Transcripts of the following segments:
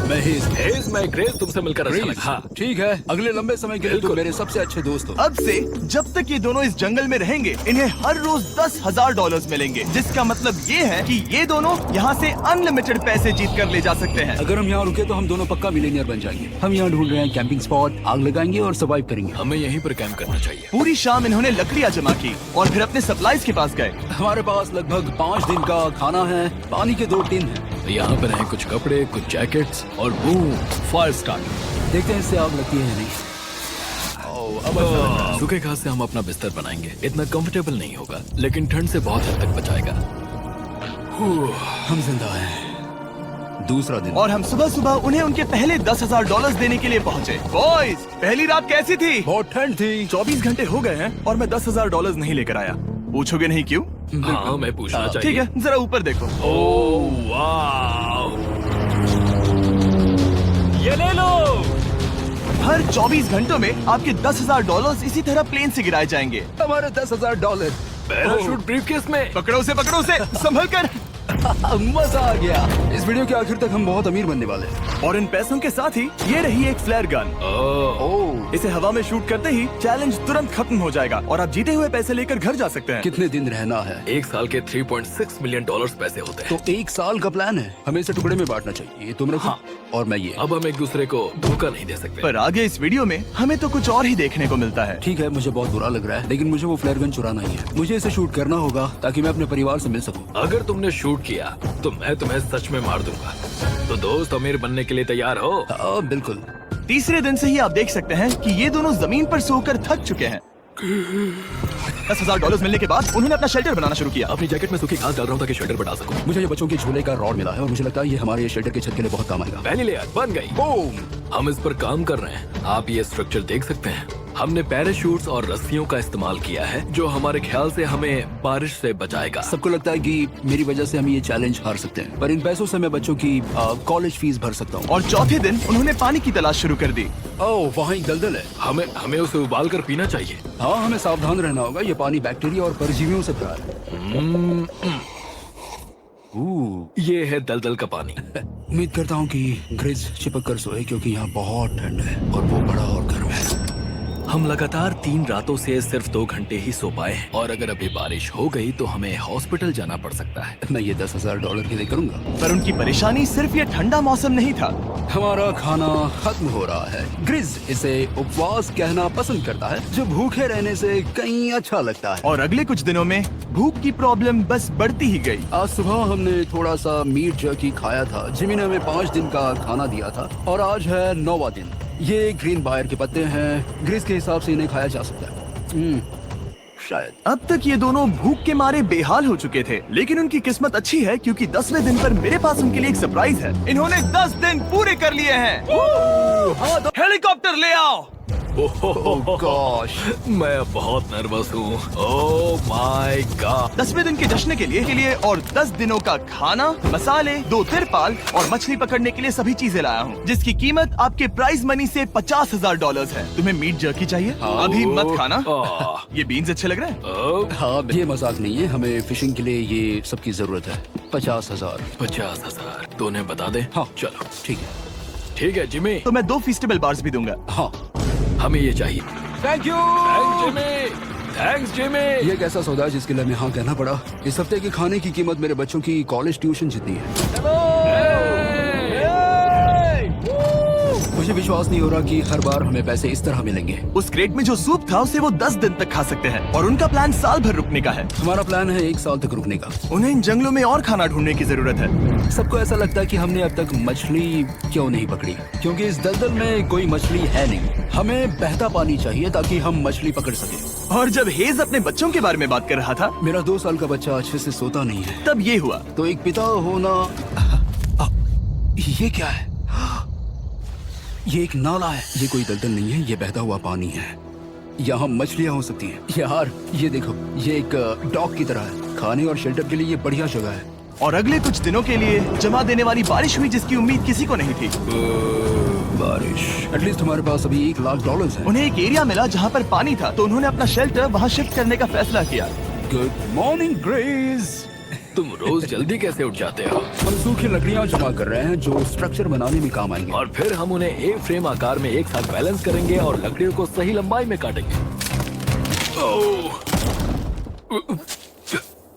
मैं ही मैं ग्रेस, तुमसे मिलकर अच्छा लगा। हाँ। ठीक है, अगले लंबे समय के लिए तुम मेरे सबसे अच्छे दोस्त हो। अब से जब तक ये दोनों इस जंगल में रहेंगे, इन्हें हर रोज $10,000 मिलेंगे, जिसका मतलब ये है कि ये दोनों यहाँ से अनलिमिटेड पैसे जीत कर ले जा सकते हैं। अगर हम यहाँ रुके तो हम दोनों पक्का मिलीनियर बन जाएंगे। हम यहाँ ढूंढ रहे हैं कैंपिंग स्पॉट, आग लगाएंगे और सर्वाइव करेंगे। हमें यहीं पर कैंप करना चाहिए। पूरी शाम इन्होंने लकड़ियाँ जमा की और फिर अपने सप्लाईज के पास गए। हमारे पास लगभग 5 दिन का खाना है, पानी के 2 टिन हैं। यहाँ पर हैं कुछ कपड़े, कुछ जैकेट्स और बूम, फायर स्टार्ट। देखते हैं इससे आग लगती है या नहीं। सूखे घास से हम अपना बिस्तर बनाएंगे। इतना कंफर्टेबल नहीं होगा, लेकिन ठंड से बहुत हद तक बचाएगा। हम जिंदा हैं। दूसरा दिन और हम सुबह सुबह उन्हें उनके पहले $10,000 देने के लिए पहुँचे। बॉयज, पहली रात कैसी थी? बहुत ठंड थी। 24 घंटे हो गए हैं और मैं $10,000 नहीं लेकर आया। पूछोगे नहीं क्यों? हाँ, मैं पूछना चाहिए। ठीक है, जरा ऊपर देखो। ओह वाव, ये ले लो। हर 24 घंटों में आपके $10,000 इसी तरह प्लेन से गिराए जाएंगे। हमारे $10,000। पैराशूट ब्रीफकेस में। पकड़ो उसे संभल कर। मजा आ गया। इस वीडियो के आखिर तक हम बहुत अमीर बनने वाले हैं। और इन पैसों के साथ ही ये रही एक फ्लेयर गन। ओह, इसे हवा में शूट करते ही चैलेंज तुरंत खत्म हो जाएगा और आप जीते हुए पैसे लेकर घर जा सकते हैं। कितने दिन रहना है? 1 साल के $3.6 मिलियन पैसे होते हैं। तो 1 साल का प्लान है। हमें इसे टुकड़े में बांटना चाहिए। ये तुम रखो। हाँ। और मैं ये। अब हम एक दूसरे को धोखा नहीं दे सकते। पर आगे इस वीडियो में हमें तो कुछ और ही देखने को मिलता है। ठीक है, मुझे बहुत बुरा लग रहा है, लेकिन मुझे वो फ्लेयर गन चुराना ही है। मुझे इसे शूट करना होगा ताकि मैं अपने परिवार से मिल सकूं। अगर तुमने शूट किया तो मैं तुम्हें सच में मार दूंगा। तो दोस्त, अमीर बनने के लिए तैयार हो? हाँ, बिल्कुल। तीसरे दिन से ही आप देख सकते हैं कि ये दोनों जमीन पर सोकर थक चुके हैं। $10,000 मिलने के बाद उन्होंने अपना शेल्टर बनाना शुरू किया। अपनी जैकेट में सूखी घास डाल रहा हूँ ताकि शेल्टर बना सकूं। मुझे ये बच्चों के झूले का रॉड मिला है और मुझे लगता है ये हमारे शेल्टर के छत के लिए बहुत काम आएगा। पहली लेयर बन गई। बूम! हम इस पर काम कर रहे हैं। आप ये स्ट्रक्चर देख सकते हैं। हमने पैराशूट्स और रस्सियों का इस्तेमाल किया है, जो हमारे ख्याल से हमें बारिश से बचाएगा। सबको लगता है कि मेरी वजह से हम ये चैलेंज हार सकते हैं, पर इन पैसों से मैं बच्चों की कॉलेज फीस भर सकता हूँ। और चौथे दिन उन्होंने पानी की तलाश शुरू कर दी। ओह, वहाँ एक दलदल है। हमें उसे उबाल कर पीना चाहिए। हाँ, हमें सावधान रहना होगा। ये पानी बैक्टीरिया और परजीवियों से भरा है। ये है दलदल का पानी। उम्मीद करता हूँ कि ग्रिज चिपक कर सोए, क्योंकि यहाँ बहुत ठंड है और वो बड़ा और गर्म है। हम लगातार 3 रातों से सिर्फ 2 घंटे ही सो पाए हैं और अगर अभी बारिश हो गई तो हमें हॉस्पिटल जाना पड़ सकता है। मैं ये $10,000 के लिए करूंगा। पर उनकी परेशानी सिर्फ ये ठंडा मौसम नहीं था। हमारा खाना खत्म हो रहा है। ग्रिज इसे उपवास कहना पसंद करता है, जो भूखे रहने से कहीं अच्छा लगता है। और अगले कुछ दिनों में भूख की प्रॉब्लम बस बढ़ती ही गई। आज सुबह हमने थोड़ा सा मीट जर्की खाया था। जिमी ने हमें 5 दिन का खाना दिया था और आज है 9वां दिन। ये ग्रीन बायर के पत्ते हैं। ग्रिज के हिसाब से इन्हें खाया जा सकता है। शायद। अब तक ये दोनों भूख के मारे बेहाल हो चुके थे, लेकिन उनकी किस्मत अच्छी है क्योंकि 10वें दिन पर मेरे पास उनके लिए एक सरप्राइज है। इन्होंने 10 दिन पूरे कर लिए हैं। हेलीकॉप्टर ले आओ। ओह गॉश, मैं अब बहुत नर्वस हूँ। Oh my god. 10वें दिन के जश्न के लिए और 10 दिनों का खाना, मसाले, 2 तिरपाल और मछली पकड़ने के लिए सभी चीजें लाया हूँ, जिसकी कीमत आपके प्राइज मनी से $50,000 है। तुम्हें मीट जर्की चाहिए? अभी मत खाना। ये बीन्स अच्छे लग रहे हैं। हाँ, ये मजाक नहीं है। हमें फिशिंग के लिए ये सब की जरूरत है। 50,000। 50,000 तो उन्हें बता दे। हाँ, चलो ठीक है। ठीक है जिमी, तो मैं 2 फीस्टेबल बार्स भी दूंगा। हाँ, हमें ये चाहिए। Thank you. Thanks Jimmy. ये एक ऐसा सौदा है जिसके लिए हमें हाँ कहना पड़ा। इस हफ्ते के खाने की कीमत मेरे बच्चों की कॉलेज ट्यूशन जितनी है। मुझे विश्वास नहीं हो रहा कि हर बार हमें पैसे इस तरह मिलेंगे। उस क्रेट में जो सूप था उसे वो 10 दिन तक खा सकते हैं और उनका प्लान साल भर रुकने का है। हमारा प्लान है 1 साल तक रुकने का। उन्हें इन जंगलों में और खाना ढूंढने की जरूरत है। सबको ऐसा लगता है कि हमने अब तक मछली क्यों नहीं पकड़ी, क्योंकि इस दलदल में कोई मछली है नहीं। हमें बहता पानी चाहिए ताकि हम मछली पकड़ सके। और जब हेज अपने बच्चों के बारे में बात कर रहा था, मेरा 2 साल का बच्चा अच्छे से सोता नहीं है। तब ये हुआ। तो एक पिता होना। ये क्या है? ये एक नाला है। ये कोई दलदल नहीं है, ये बहता हुआ पानी है। यहाँ मछलियाँ हो सकती हैं। यार ये देखो, ये एक डॉग की तरह है। खाने और शेल्टर के लिए ये बढ़िया जगह है। और अगले कुछ दिनों के लिए जमा देने वाली बारिश हुई जिसकी उम्मीद किसी को नहीं थी। बारिश। एटलीस्ट हमारे पास अभी $1,00,000 है। उन्हें एक एरिया मिला जहाँ पर पानी था, तो उन्होंने अपना शेल्टर वहाँ शिफ्ट करने का फैसला किया। Good morning grace. तुम रोज जल्दी कैसे उठ जाते हो? हम सूखी लकड़ियां जमा कर रहे हैं जो स्ट्रक्चर बनाने में काम आएंगे। और फिर हम उन्हें एक फ्रेम आकार में एक साथ बैलेंस करेंगे और लकड़ियों को सही लंबाई में काटेंगे।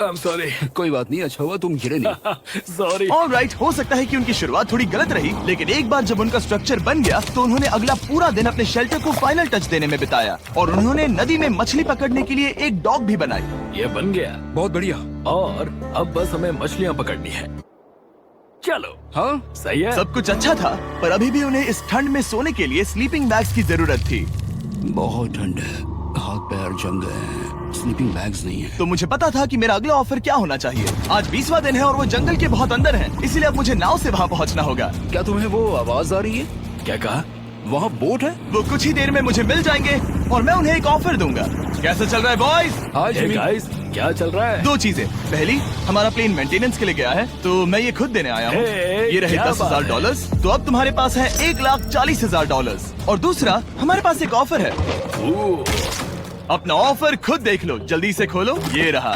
I'm sorry. कोई बात नहीं, अच्छा हुआ तुम गिरे नहीं। Sorry. ऑलराइट, हो सकता है कि उनकी शुरुआत थोड़ी गलत रही, लेकिन एक बार जब उनका स्ट्रक्चर बन गया तो उन्होंने अगला पूरा दिन अपने शेल्टर को फाइनल टच देने में बिताया और उन्होंने नदी में मछली पकड़ने के लिए एक डॉक भी बनाई। ये बन गया बहुत बढ़िया। और अब बस हमें मछलियाँ पकड़नी है। चलो। हाँ, सही है। सब कुछ अच्छा था, पर अभी भी उन्हें इस ठंड में सोने के लिए स्लीपिंग बैग्स की जरूरत थी। बहुत ठंड है, हाथ पैर जम गए हैं, स्लीपिंग बैग्स नहीं है। तो मुझे पता था कि मेरा अगला ऑफर क्या होना चाहिए। आज 20वां दिन है और वो जंगल के बहुत अंदर है, इसीलिए अब मुझे नाव से वहाँ पहुँचना होगा। क्या तुम्हें वो आवाज आ रही है? क्या कहा? वहाँ बोट है? वो कुछ ही देर में मुझे मिल जाएंगे और मैं उन्हें एक ऑफर दूंगा। कैसा चल रहा है बॉयज? आज Hey guys, क्या चल रहा है? दो चीजें, पहली, हमारा प्लेन मेंटेनेंस के लिए गया है तो मैं ये खुद देने आया हूँ। Hey, ये रहे क्या बात है? $10,000, तो अब तुम्हारे पास है $1,40,000। और दूसरा, हमारे पास एक ऑफर है। अपना ऑफर खुद देख लो, जल्दी से खोलो, ये रहा।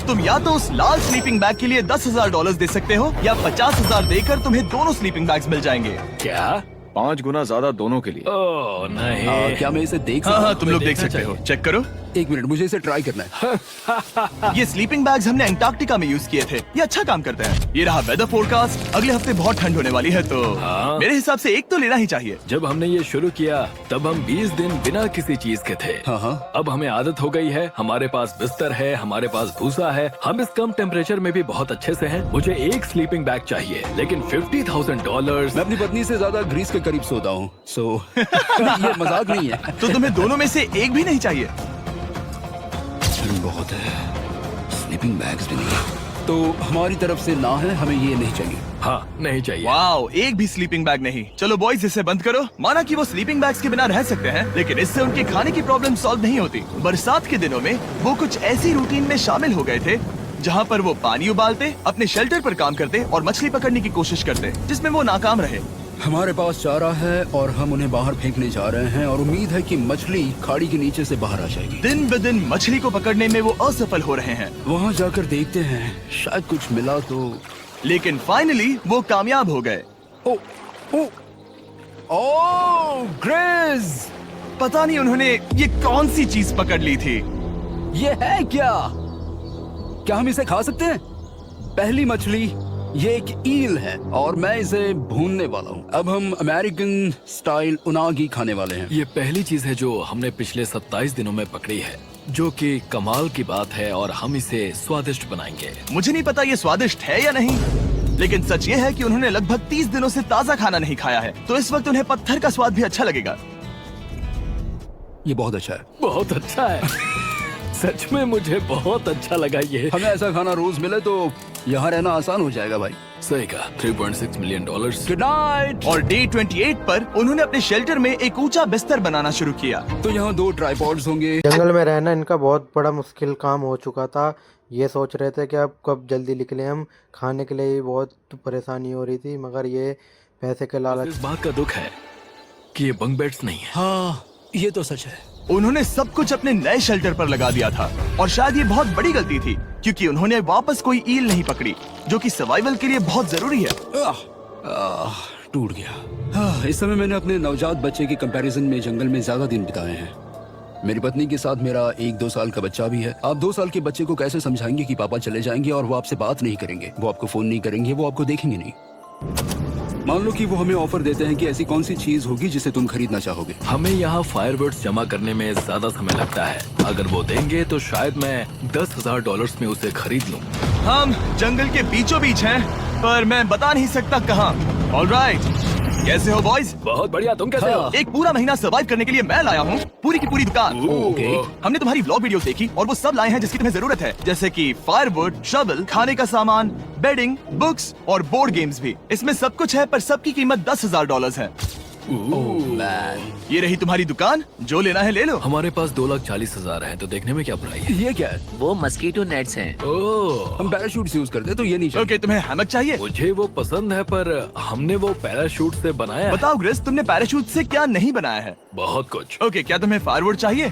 तुम या तो उस लाल स्लीपिंग बैग के लिए $10,000 दे सकते हो या 50,000 देकर तुम्हें दोनों स्लीपिंग बैग्स मिल जाएंगे। क्या? 5 गुना ज्यादा दोनों के लिए। ओह नहीं। क्या मैं इसे देख हाँ सकता हाँ, तुम लोग देख देखना सकते हो, चाहिए। चेक करो। एक मिनट, मुझे इसे ट्राई करना है। ये स्लीपिंग बैग्स हमने अंटार्कटिका में यूज किए थे, ये अच्छा काम करते हैं। ये रहा वेदर फोरकास्ट, अगले हफ्ते बहुत ठंड होने वाली है तो हाँ। मेरे हिसाब से एक तो लेना ही चाहिए। जब हमने ये शुरू किया तब हम 20 दिन बिना किसी चीज के थे। हाँ। अब हमें आदत हो गई है, हमारे पास बिस्तर है, हमारे पास भूसा है, हम इस कम टेम्परेचर में भी बहुत अच्छे से हैं। मुझे एक स्लीपिंग बैग चाहिए, लेकिन $50,000। मैं अपनी पत्नी से ज्यादा ग्रीस के करीब सोता हूँ, सो ये मजाक नहीं है। तो तुम्हें दोनों में से एक भी नहीं चाहिए? ठंड बहुत है, स्लीपिंग बैग्स भी नहीं, तो हमारी तरफ से ना है, हमें ये नहीं चाहिए। हाँ, नहीं चाहिए। वाओ, एक भी स्लीपिंग बैग नहीं। चलो बॉयज, इसे बंद करो। माना कि वो स्लीपिंग बैग्स के बिना रह सकते हैं, लेकिन इससे उनके खाने की प्रॉब्लम सॉल्व नहीं होती। बरसात के दिनों में वो कुछ ऐसी रूटीन में शामिल हो गए थे जहाँ पर वो पानी उबालते, अपने शेल्टर पर काम करते और मछली पकड़ने की कोशिश करते, जिसमें वो नाकाम रहे। हमारे पास चारा है और हम उन्हें बाहर फेंकने जा रहे हैं और उम्मीद है कि मछली खाड़ी के नीचे से बाहर आ जाएगी। दिन ब दिन मछली को पकड़ने में वो असफल हो रहे हैं, वहाँ जाकर देखते हैं, शायद कुछ मिला तो। लेकिन फाइनली वो कामयाब हो गए। ओ, ओ, ओ, ग्रेज! पता नहीं उन्होंने ये कौन सी चीज पकड़ ली थी। ये है क्या? क्या हम इसे खा सकते हैं? पहली मछली, ये एक ईल है और मैं इसे भूनने वाला हूँ। अब हम अमेरिकन स्टाइल उनागी खाने वाले हैं। ये पहली चीज है जो हमने पिछले 27 दिनों में पकड़ी है, जो कि कमाल की बात है और हम इसे स्वादिष्ट बनाएंगे। मुझे नहीं पता ये स्वादिष्ट है या नहीं, लेकिन सच ये है कि उन्होंने लगभग 30 दिनों से ताज़ा खाना नहीं खाया है, तो इस वक्त उन्हें पत्थर का स्वाद भी अच्छा लगेगा। ये बहुत अच्छा है। बहुत अच्छा है। सच में मुझे बहुत अच्छा लगा ये। हमें ऐसा खाना रोज मिले तो यहाँ रहना आसान हो जाएगा भाई। सही कहा। $3.6 मिलियन। Good night. और डे 28 पर उन्होंने अपने शेल्टर में एक ऊंचा बिस्तर बनाना शुरू किया। तो यहाँ 2 ट्राइपॉड्स होंगे। जंगल में रहना इनका बहुत बड़ा मुश्किल काम हो चुका था। ये सोच रहे थे कि अब कब जल्दी निकले हम, खाने के लिए ही बहुत परेशानी हो रही थी, मगर ये पैसे के लालच। इस बात का दुख है कि ये बंक बेड्स नहीं है। हाँ, ये तो सच है। उन्होंने सब कुछ अपने नए शेल्टर पर लगा दिया था और शायद ये बहुत बड़ी गलती थी, क्योंकि उन्होंने वापस कोई ईल नहीं पकड़ी, जो कि सर्वाइवल के लिए बहुत जरूरी है। टूट गया। इस समय मैंने अपने नवजात बच्चे के कंपैरिजन में जंगल में ज्यादा दिन बिताए हैं। मेरी पत्नी के साथ मेरा 1-2 साल का बच्चा भी है। आप 2 साल के बच्चे को कैसे समझाएंगे कि पापा चले जाएंगे और वो आपसे बात नहीं करेंगे, वो आपको फोन नहीं करेंगे, वो आपको देखेंगे नहीं। मान लो कि वो हमें ऑफर देते हैं कि ऐसी कौन सी चीज होगी जिसे तुम खरीदना चाहोगे। हमें यहाँ फायरवर्ड्स जमा करने में ज्यादा समय लगता है। अगर वो देंगे तो शायद मैं $10,000 में उसे खरीद लूँ। हम जंगल के बीचों बीच हैं, पर मैं बता नहीं सकता कहाँ। ऑलराइट, कैसे हो बॉयज? बहुत बढ़िया। तुम कैसे हो? एक पूरा महीना सर्वाइव करने के लिए मैं लाया हूँ पूरी की पूरी दुकान। ओके। हमने तुम्हारी व्लॉग वीडियोस देखी और वो सब लाए हैं जिसकी तुम्हें जरूरत है, जैसे कि फायरवुड, शवल, खाने का सामान, बेडिंग, बुक्स और बोर्ड गेम्स भी। इसमें सब कुछ है, पर सबकी कीमत $10,000 है। ये रही तुम्हारी दुकान, जो लेना है ले लो। हमारे पास 2,40,000 है, तो देखने में क्या बुराई है। ये क्या है? वो मस्कीटो नेट्स हैं। ओह, हम पैराशूट यूज करते हैं तो ये नहीं चाहिए। ओके, तुम्हें हैमक चाहिए? मुझे वो पसंद है, पर हमने वो पैराशूट से बनाया है। बताओ ग्रेस, तुमने पैराशूट से क्या नहीं बनाया है? बहुत कुछ। ओके, क्या तुम्हें फायरवुड चाहिए?